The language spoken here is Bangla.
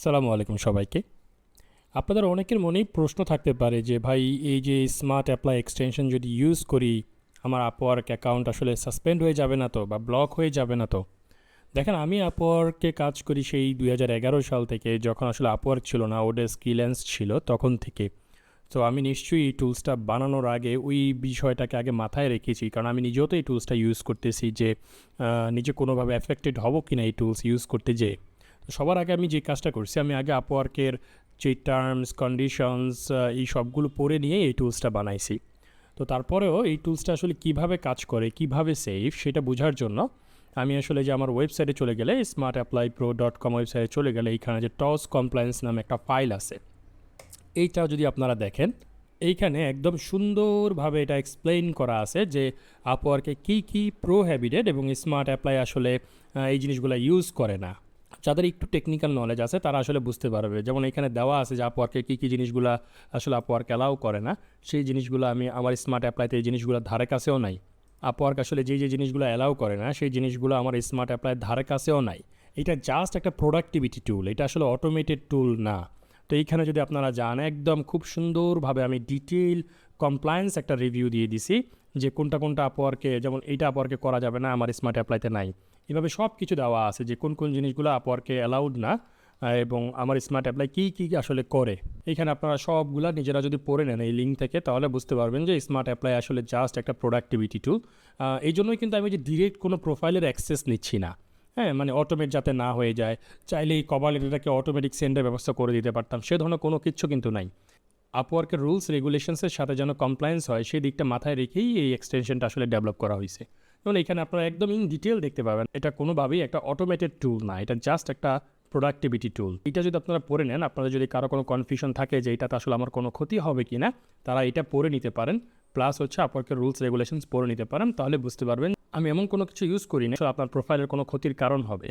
আসসালামু আলাইকুম সবাইকে। আপনাদের অনেকের মনেই প্রশ্ন থাকতে পারে যে ভাই এই যে স্মার্ট অ্যাপ্লাই এক্সটেনশন যদি ইউজ করি আমার আপওয়ার্ক অ্যাকাউন্ট আসলে সাসপেন্ড হয়ে যাবে না তো বা ব্লক হয়ে যাবে না তো? দেখেন আমি আপওয়ার্কে কাজ করি সেই 2011 সাল থেকে, যখন আসলে আপওয়ার্ক ছিল না, ওডেস্ক ফ্রিল্যান্স ছিল তখন থেকে। তো আমি নিশ্চয়ই এই টুলসটা বানানোর আগে ওই বিষয়টাকে আগে মাথায় রেখেছি, কারণ আমি নিজেও তো এই টুলসটা ইউজ করতেছি যে নিজে কোনোভাবে অ্যাফেক্টেড হব কি না এই টুলস ইউজ করতে যেয়ে। তো সবার আগে আমি যে কাজটা করছি, আমি আগে আপওয়ার্কের যে টার্মস কন্ডিশনস এই সবগুলো পড়ে নিয়ে এই টুলসটা বানাইছি। তো তারপরেও এই টুলসটা আসলে কিভাবে কাজ করে, কিভাবে সেফ, সেটা বোঝার জন্য আমি আসলে যে আমার ওয়েবসাইটে চলে গেলে smartapplypro.com ওয়েবসাইটে চলে গেলে এইখানে যে টস কমপ্লায়েন্স নামে একটা ফাইল আছে, এইটা যদি আপনারা দেখেন, এইখানে একদম সুন্দরভাবে এটা এক্সপ্লেইন করা আছে যে আপওয়ার্কে কী কী প্রোহ্যাবিটেড এবং স্মার্ট অ্যাপ্লাই আসলে এই জিনিসগুলো ইউজ করে না। যাদের একটু টেকনিক্যাল নলেজ আছে তারা আসলে বুঝতে পারবে। যেমন এখানে দেওয়া আছে যে আপওয়ার্কে কী কী জিনিসগুলো আসলে আপওয়ার্ক অ্যালাউ করে না, সেই জিনিসগুলো আমি আমার স্মার্ট অ্যাপ্লাইতে এই জিনিসগুলো ধারে কাছেও নাই। আপওয়ার্ক আসলে যে যে জিনিসগুলো অ্যালাউ করে না সেই জিনিসগুলো আমার স্মার্ট অ্যাপ্লাইয়ের ধারে কাছেও নাই। এটা জাস্ট একটা প্রোডাক্টিভিটি টুল, এটা আসলে অটোমেটেড টুল না। তো এইখানে যদি আপনারা যান, একদম খুব সুন্দরভাবে আমি ডিটেইল কমপ্লায়েন্স একটা রিভিউ দিয়ে দিছি যে কোনটা কোনটা আপওয়ার্কে, যেমন এইটা আপওয়ার্কে করা যাবে না, আমার স্মার্ট অ্যাপ্লাইতে নাই। এভাবে সব কিছু দেওয়া আছে যে কোন কোন জিনিসগুলো আপওয়ার্কে অ্যালাউড না, এবং আমার স্মার্ট অ্যাপ্লাই কী কী আসলে করে। এইখানে আপনারা সবগুলা নিজেরা যদি পড়ে নেন এই লিঙ্ক থেকে, তাহলে বুঝতে পারবেন যে স্মার্ট অ্যাপ্লাই আসলে জাস্ট একটা প্রোডাক্টিভিটি টুল। এই জন্যই কিন্তু আমি যে ডিরেক্ট কোনো প্রোফাইলের অ্যাক্সেস নিচ্ছি না। হ্যাঁ, মানে অটোমেট যাতে না হয়ে যায়, চাইলেই কভার লেটারটাকে অটোমেটিক সেন্ডের ব্যবস্থা করে দিতে পারতাম, সে ধরনের কোনো কিচ্ছু কিন্তু নাই। আপওয়ার্কের রুলস রেগুলেশনসের সাথে যেন কমপ্লায়েন্স হয় সেই দিকটা মাথায় রেখেই এই এক্সটেনশনটা আসলে ডেভেলপ করা হয়েছে। যেমন এখানে আপনারা একদম ইন ডিটেল দেখতে পাবেন, এটা কোনোভাবেই একটা অটোমেটেড টুল না, এটা জাস্ট একটা প্রোডাক্টিভিটি টুল। এটা যদি আপনারা পড়ে নেন, আপনাদের যদি কারো কোনো কনফিউশন থাকে যে এটাতে আসলে আমার কোনো ক্ষতি হবে কি না, তারা এটা পড়ে নিতে পারেন। প্লাস হচ্ছে আপওয়ার্কের রুলস রেগুলেশনস পড়ে নিতে পারেন, তাহলে বুঝতে পারবেন আমি এমন কোনো কিছু ইউজ করি না আপনার প্রোফাইলের কোনো ক্ষতির কারণ হবে।